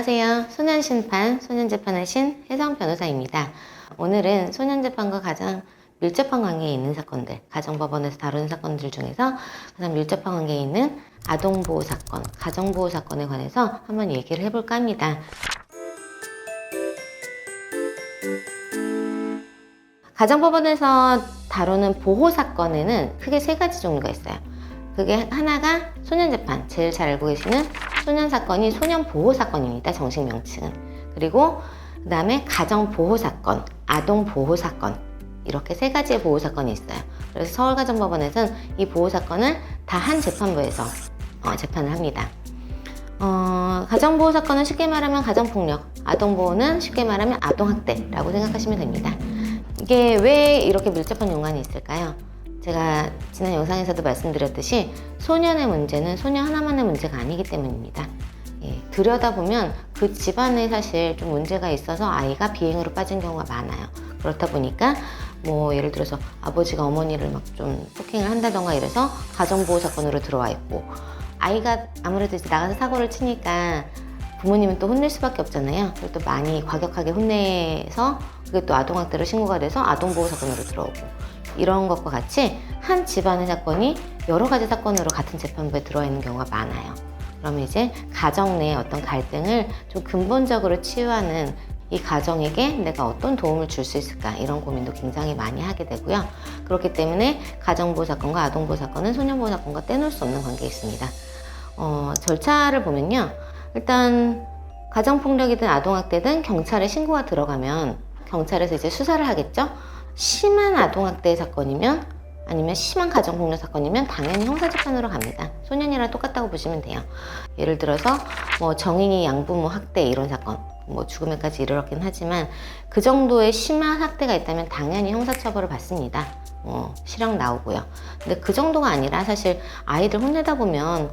안녕하세요. 소년심판, 소년재판의 신 혜성 변호사입니다. 오늘은 소년재판과 가장 밀접한 관계에 있는 사건들, 가정법원에서 다루는 사건들 중에서 가장 밀접한 관계에 있는 아동보호 사건, 가정보호 사건에 관해서 한번 얘기를 해볼까 합니다. 가정법원에서 다루는 보호 사건에는 크게 세 가지 종류가 있어요. 그게 하나가 소년재판, 제일 잘 알고 계시는 소년사건이 소년보호사건입니다. 정식 명칭은. 그리고 그 다음에 가정보호사건, 아동보호사건, 이렇게 세 가지의 보호사건이 있어요. 그래서 서울가정법원에서는 이 보호사건을 다 한 재판부에서 재판을 합니다. 가정보호사건은 쉽게 말하면 가정폭력, 아동보호는 쉽게 말하면 아동학대라고 생각하시면 됩니다. 이게 왜 이렇게 밀접한 연관이 있을까요? 제가 지난 영상에서도 말씀드렸듯이 소년의 문제는 소년 하나만의 문제가 아니기 때문입니다. 들여다보면 그 집안에 사실 좀 문제가 있어서 아이가 비행으로 빠진 경우가 많아요. 그렇다 보니까 뭐 예를 들어서 아버지가 어머니를 막 좀 폭행을 한다던가 이래서 가정보호 사건으로 들어와 있고, 아이가 아무래도 이제 나가서 사고를 치니까 부모님은 또 혼낼 수밖에 없잖아요. 그리고 또 많이 과격하게 혼내서 그게 또 아동학대로 신고가 돼서 아동보호 사건으로 들어오고, 이런 것과 같이 한 집안의 사건이 여러 가지 사건으로 같은 재판부에 들어와 있는 경우가 많아요. 그러면 이제 가정 내의 어떤 갈등을 좀 근본적으로 치유하는, 이 가정에게 내가 어떤 도움을 줄 수 있을까, 이런 고민도 굉장히 많이 하게 되고요. 그렇기 때문에 가정보호 사건과 아동보호 사건은 소년보호 사건과 떼놓을 수 없는 관계에 있습니다. 절차를 보면요, 일단 가정폭력이든 아동학대든 경찰에 신고가 들어가면 경찰에서 이제 수사를 하겠죠. 심한 아동학대 사건이면, 아니면 심한 가정폭력 사건이면 당연히 형사재판으로 갑니다. 소년이랑 똑같다고 보시면 돼요. 예를 들어서 뭐 정인이 양부모 학대 이런 사건, 뭐 죽음에까지 이르렀긴 하지만 그 정도의 심한 학대가 있다면 당연히 형사처벌을 받습니다. 실형 나오고요. 근데 그 정도가 아니라 사실 아이들 혼내다 보면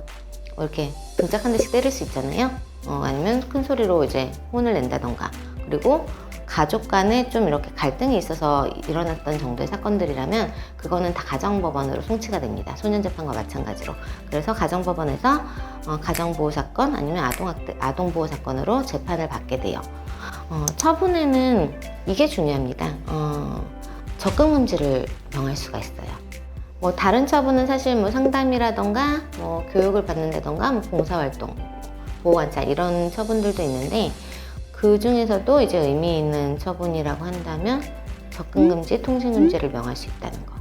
뭐 이렇게 등짝 한 대씩 때릴 수 있잖아요. 아니면 큰 소리로 이제 혼을 낸다던가, 그리고 가족 간에 좀 이렇게 갈등이 있어서 일어났던 정도의 사건들이라면 그거는 다 가정법원으로 송치가 됩니다. 소년재판과 마찬가지로. 그래서 가정법원에서 가정보호 사건 아니면 아동보호 사건으로 재판을 받게 돼요. 처분에는 이게 중요합니다. 적금금지를 명할 수가 있어요. 뭐 다른 처분은 사실 뭐 상담이라던가 뭐 교육을 받는다던가 뭐 봉사활동, 보호관찰 이런 처분들도 있는데, 그 중에서도 이제 의미 있는 처분이라고 한다면 접근금지, 통신금지를 명할 수 있다는 거.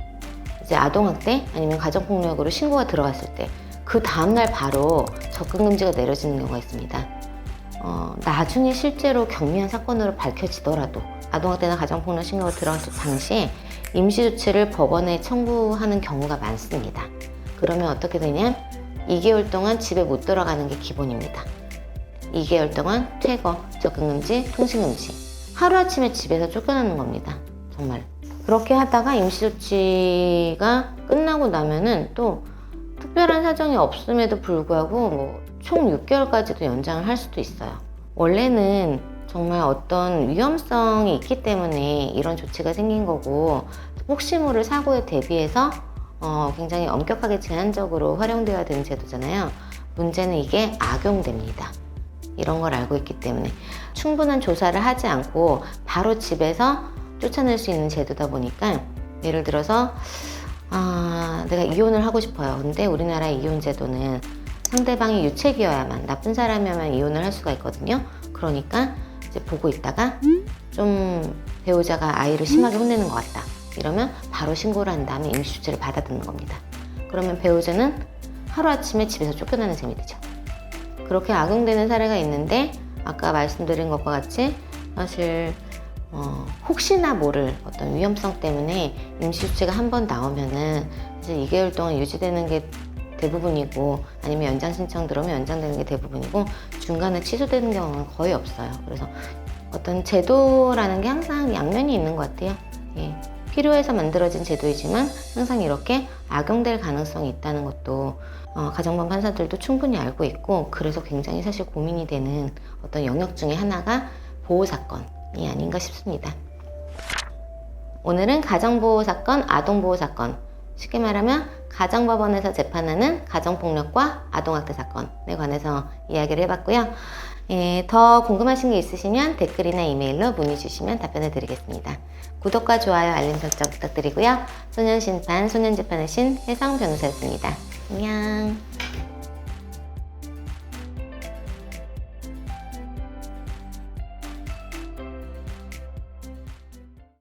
이제 아동학대 아니면 가정폭력으로 신고가 들어갔을 때 그 다음날 바로 접근금지가 내려지는 경우가 있습니다. 나중에 실제로 경미한 사건으로 밝혀지더라도 아동학대나 가정폭력 신고가 들어갔을 당시에 임시조치를 법원에 청구하는 경우가 많습니다. 그러면 어떻게 되냐? 2개월 동안 집에 못 들어가는 게 기본입니다. 2개월 동안 퇴거, 접근금지, 통신금지. 하루아침에 집에서 쫓겨나는 겁니다. 정말. 그렇게 하다가 임시조치가 끝나고 나면은 또 특별한 사정이 없음에도 불구하고 뭐 총 6개월까지도 연장을 할 수도 있어요. 원래는 정말 어떤 위험성이 있기 때문에 이런 조치가 생긴 거고, 혹시 모를 사고에 대비해서 굉장히 엄격하게 제한적으로 활용되어야 되는 제도잖아요. 문제는 이게 악용됩니다. 이런 걸 알고 있기 때문에 충분한 조사를 하지 않고 바로 집에서 쫓아낼 수 있는 제도다 보니까, 예를 들어서 내가 이혼을 하고 싶어요. 근데 우리나라 이혼 제도는 상대방이 유책이어야만, 나쁜 사람이어야만 이혼을 할 수가 있거든요. 그러니까 이제 보고 있다가 좀 배우자가 아이를 심하게 혼내는 것 같다, 이러면 바로 신고를 한 다음에 임시조치를 받아듣는 겁니다. 그러면 배우자는 하루아침에 집에서 쫓겨나는 셈이 되죠. 그렇게 악용되는 사례가 있는데, 아까 말씀드린 것과 같이 사실 혹시나 모를 어떤 위험성 때문에 임시조치가 한 번 나오면은 이제 2개월 동안 유지되는 게 대부분이고, 아니면 연장 신청 들어오면 연장되는 게 대부분이고, 중간에 취소되는 경우는 거의 없어요. 그래서 어떤 제도라는 게 항상 양면이 있는 것 같아요. 필요해서 만들어진 제도이지만 항상 이렇게 악용될 가능성이 있다는 것도 가정법 판사들도 충분히 알고 있고, 그래서 굉장히 사실 고민이 되는 어떤 영역 중에 하나가 보호사건이 아닌가 싶습니다. 오늘은 가정보호사건, 아동보호사건, 쉽게 말하면 가정법원에서 재판하는 가정폭력과 아동학대 사건에 관해서 이야기를 해봤고요. 예, 더 궁금하신 게 있으시면 댓글이나 이메일로 문의 주시면 답변을 드리겠습니다. 구독과 좋아요, 알림 설정 부탁드리고요. 소년심판, 소년재판의 신 혜성 변호사였습니다. 안녕.